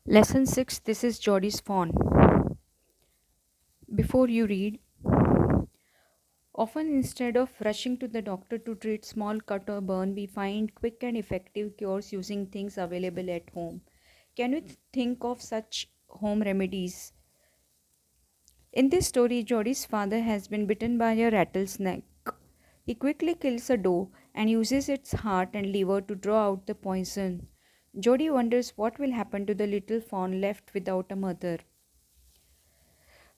Lesson 6. This is Jody'S Fawn. Before you read, often instead of rushing to the doctor to treat small cut or burn, we find quick and effective cures using things available at home. Can you think of such home remedies? In this story, Jody's father has been bitten by a rattlesnake. He quickly kills a doe and uses its heart and liver to draw out the poison. Jody wonders what will happen to the little fawn left without a mother.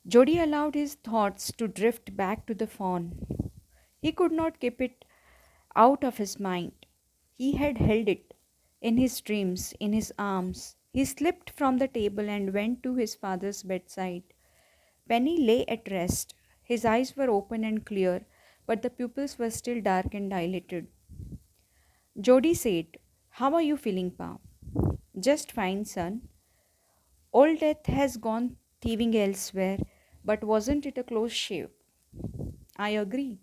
Jody allowed his thoughts to drift back to the fawn. He could not keep it out of his mind. He had held it in his dreams, in his arms. He slipped from the table and went to his father's bedside. Penny lay at rest. His eyes were open and clear, but the pupils were still dark and dilated. Jody said, "How are you feeling, Pa?" "Just fine, son. Old Death has gone thieving elsewhere, but wasn't it a close shave?" "I agree."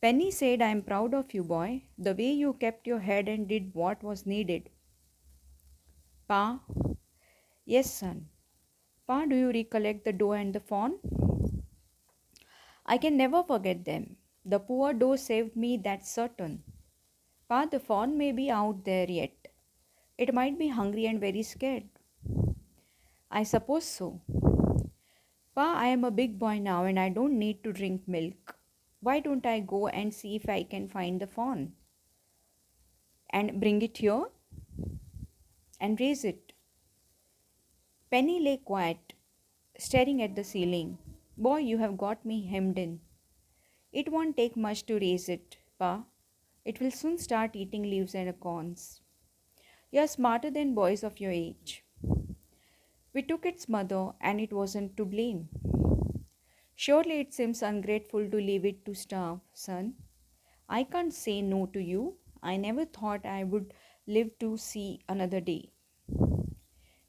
Penny said, "I am proud of you, boy, the way you kept your head and did what was needed." "Pa?" "Yes, son." "Pa, do you recollect the doe and the fawn?" "I can never forget them. The poor doe saved me, that's certain." "Pa, the fawn may be out there yet. It might be hungry and very scared." "I suppose so." "Pa, I am a big boy now and I don't need to drink milk. Why don't I go and see if I can find the fawn and bring it here and raise it?" Penny lay quiet, staring at the ceiling. "Boy, you have got me hemmed in." "It won't take much to raise it, Pa. It will soon start eating leaves and acorns." "You're smarter than boys of your age." "We took its mother and it wasn't to blame." "Surely it seems ungrateful to leave it to starve, son." "I can't say no to you. I never thought I would live to see another day."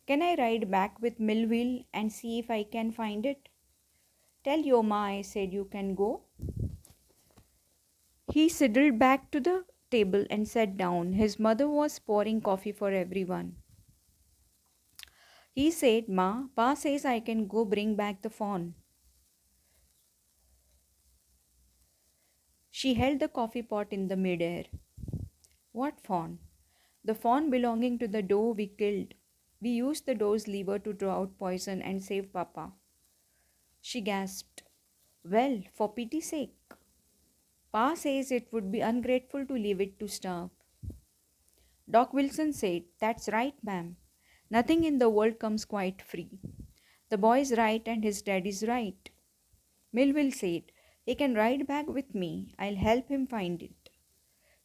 "Can I ride back with Millville and see if I can find it?" "Tell your ma I said you can go." He sidled back to the table and sat down. His mother was pouring coffee for everyone. He said, "Ma, Pa says I can go bring back the fawn." She held the coffee pot in the midair. "What fawn?" "The fawn belonging to the doe we killed. We used the doe's liver to draw out poison and save Papa." She gasped. "Well, for pity's sake." "Pa says it would be ungrateful to leave it to starve." Doc Wilson said, "That's right, ma'am. Nothing in the world comes quite free. The boy's right and his daddy's right." Millville said, "He can ride back with me. I'll help him find it."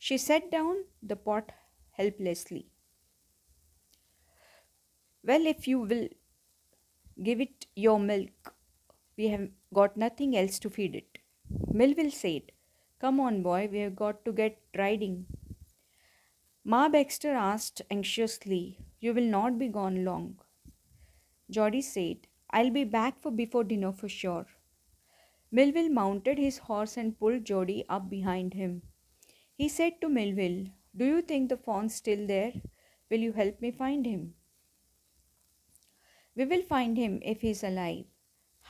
She set down the pot helplessly. "Well, if you will give it your milk, we have got nothing else to feed it." Millville said, "Come on, boy, we have got to get riding." Ma Baxter asked anxiously, "You will not be gone long?" Jody said, "I'll be back for before dinner for sure." Millville mounted his horse and pulled Jody up behind him. He said to Millville, "Do you think the fawn's still there? Will you help me find him?" "We will find him if he's alive."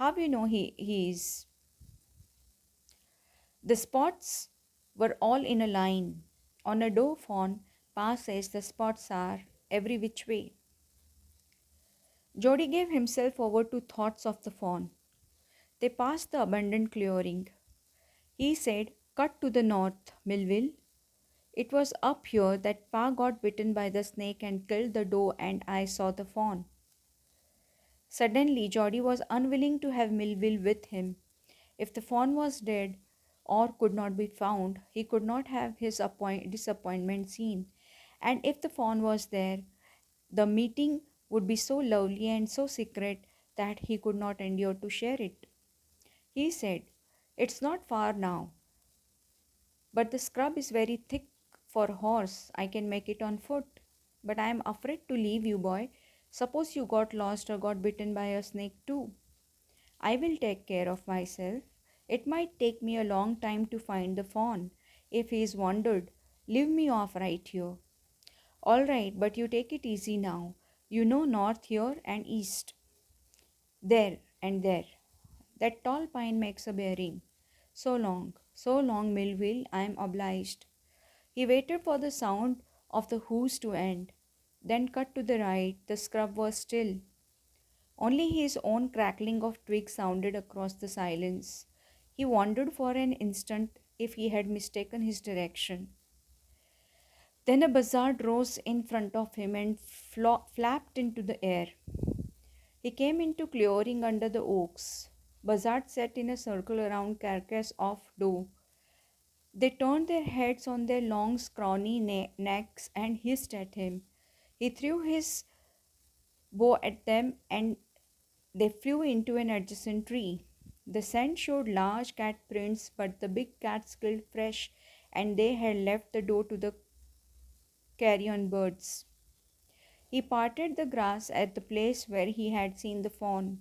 "How you know he is?" The spots were all in a line. On a doe fawn, Pa says the spots are every which way. Jody gave himself over to thoughts of the fawn. They passed the abandoned clearing. He said, "Cut to the north, Millville. It was up here that Pa got bitten by the snake and killed the doe and I saw the fawn." Suddenly, Jody was unwilling to have Millville with him. If the fawn was dead or could not be found, he could not have his disappointment seen. And if the fawn was there, the meeting would be so lovely and so secret that he could not endure to share it. He said, "It's not far now, but the scrub is very thick for a horse. I can make it on foot. But I am afraid to leave you, boy. Suppose you got lost or got bitten by a snake too." "I will take care of myself. It might take me a long time to find the fawn. If he is wandered, leave me off right here." "All right, but you take it easy now. North here and east, there and there. That tall pine makes a bearing. So long, Millville, I am obliged. He waited for the sound of the hoofs to end, then cut to the right. The scrub was still. Only his own crackling of twigs sounded across the silence. He wondered for an instant if he had mistaken his direction. Then a buzzard rose in front of him and flapped into the air. He came into clearing under the oaks. Buzzards sat in a circle around carcass of doe. They turned their heads on their long, scrawny necks and hissed at him. He threw his bow at them and they flew into an adjacent tree. The scent showed large cat prints, but the big cats killed fresh and they had left the doe to the carrion birds. He parted the grass at the place where he had seen the fawn.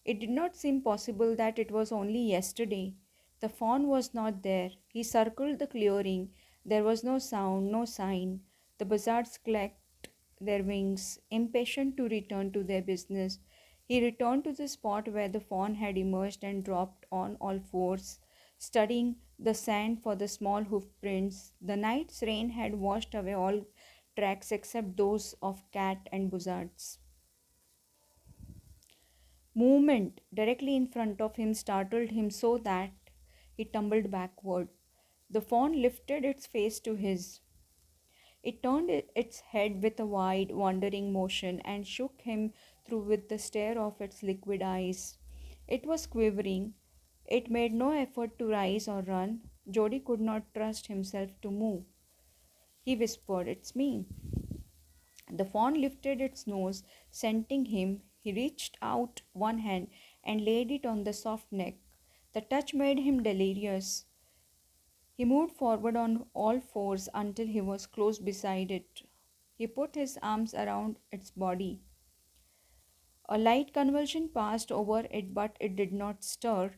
It did not seem possible that it was only yesterday. The fawn was not there. He circled the clearing. There was no sound, no sign. The buzzards clacked their wings, impatient to return to their business. He returned to the spot where the fawn had emerged and dropped on all fours, studying the sand for the small hoof prints. The night's rain had washed away all tracks except those of cat and buzzards. Movement directly in front of him startled him so that he tumbled backward. The fawn lifted its face to his. It turned its head with a wide, wandering motion and shook him through with the stare of its liquid eyes. It was quivering. It made no effort to rise or run. Jody could not trust himself to move. He whispered, "It's me." The fawn lifted its nose, scenting him. He reached out one hand and laid it on the soft neck. The touch made him delirious. He moved forward on all fours until he was close beside it. He put his arms around its body. A light convulsion passed over it, but it did not stir.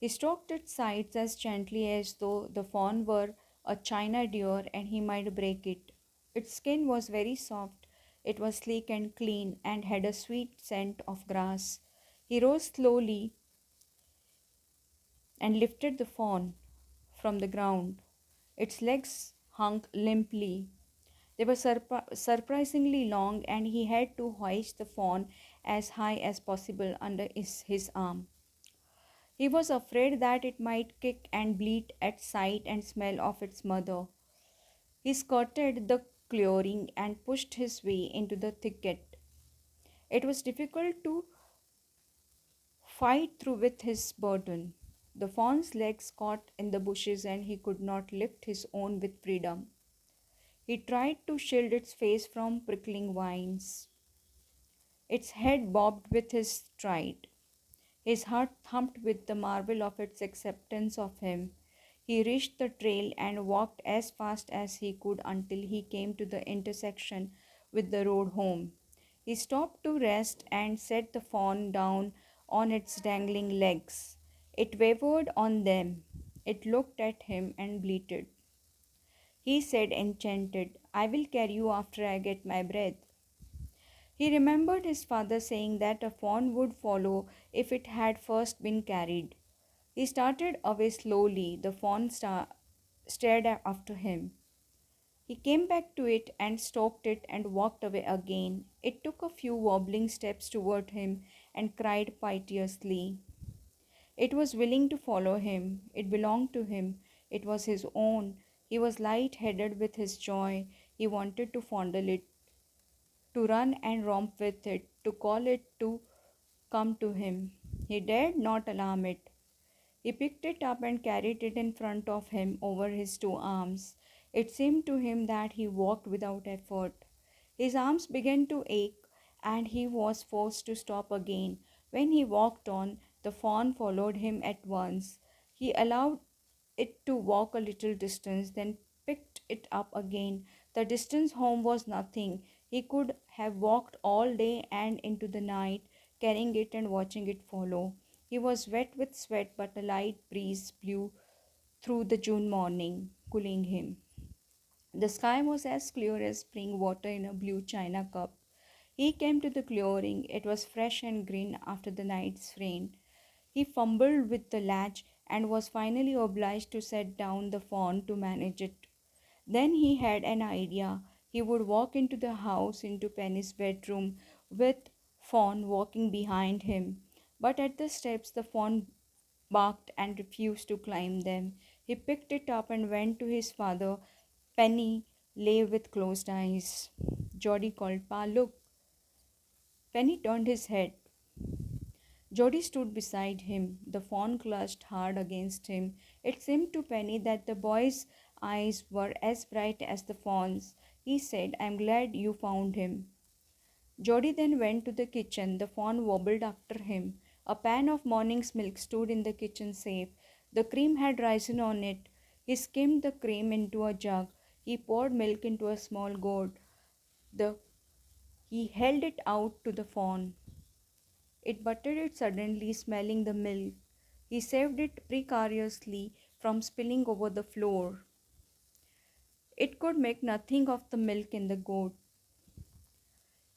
He stroked its sides as gently as though the fawn were a china deer and he might break it. Its skin was very soft. It was sleek and clean and had a sweet scent of grass. He rose slowly and lifted the fawn from the ground. Its legs hung limply. They were surprisingly long, and he had to hoist the fawn as high as possible under his arm. He was afraid that it might kick and bleat at sight and smell of its mother. He skirted the clearing and pushed his way into the thicket. It was difficult to fight through with his burden. The fawn's legs caught in the bushes and he could not lift his own with freedom. He tried to shield its face from prickling vines. Its head bobbed with his stride. His heart thumped with the marvel of its acceptance of him. He reached the trail and walked as fast as he could until he came to the intersection with the road home. He stopped to rest and set the fawn down on its dangling legs. It wavered on them. It looked at him and bleated. He said, enchanted, "I will carry you after I get my breath." He remembered his father saying that a fawn would follow if it had first been carried. He started away slowly. The fawn stared after him. He came back to it and stroked it and walked away again. It took a few wobbling steps toward him and cried piteously. It was willing to follow him. It belonged to him. It was his own. He was light-headed with his joy. He wanted to fondle it, to run and romp with it, to call it to come to him. He dared not alarm it. He picked it up and carried it in front of him over his two arms. It seemed to him that he walked without effort. His arms began to ache, and he was forced to stop again. When he walked on, the fawn followed him at once. He allowed it to walk a little distance, then picked it up again. The distance home was nothing. He could have walked all day and into the night, carrying it and watching it follow. He was wet with sweat, but a light breeze blew through the June morning, cooling him. The sky was as clear as spring water in a blue china cup. He came to the clearing. It was fresh and green after the night's rain. He fumbled with the latch and was finally obliged to set down the fawn to manage it. Then he had an idea. He would walk into the house, into Penny's bedroom, with Fawn walking behind him. But at the steps, the fawn barked and refused to climb them. He picked it up and went to his father. Penny lay with closed eyes. Jody called, Pa, look. Penny turned his head. Jody stood beside him, the fawn clutched hard against him. It seemed to Penny that the boy's eyes were as bright as the fawn's. He said, I'm glad you found him. Jody then went to the kitchen. The fawn wobbled after him. A pan of morning's milk stood in the kitchen safe. The cream had risen on it. He skimmed the cream into a jug. He poured milk into a small gourd. The, he held it out to the fawn. It buttered it suddenly, smelling the milk. He saved it precariously from spilling over the floor. It could make nothing of the milk in the gourd.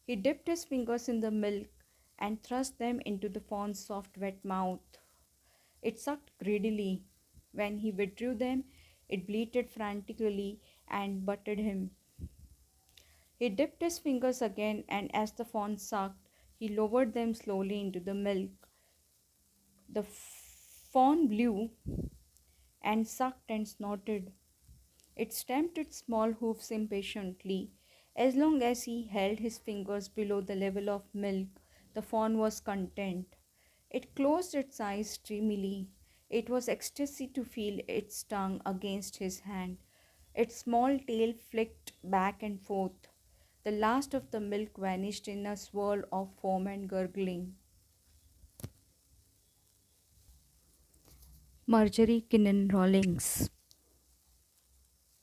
He dipped his fingers in the milk and thrust them into the fawn's soft, wet mouth. It sucked greedily. When he withdrew them, it bleated frantically and butted him. He dipped his fingers again, and as the fawn sucked, he lowered them slowly into the milk. The fawn blew and sucked and snorted. It stamped its small hoofs impatiently. As long as he held his fingers below the level of milk, the fawn was content. It closed its eyes dreamily. It was ecstasy to feel its tongue against his hand. Its small tail flicked back and forth. The last of the milk vanished in a swirl of foam and gurgling. Marjorie Kinnan Rawlings.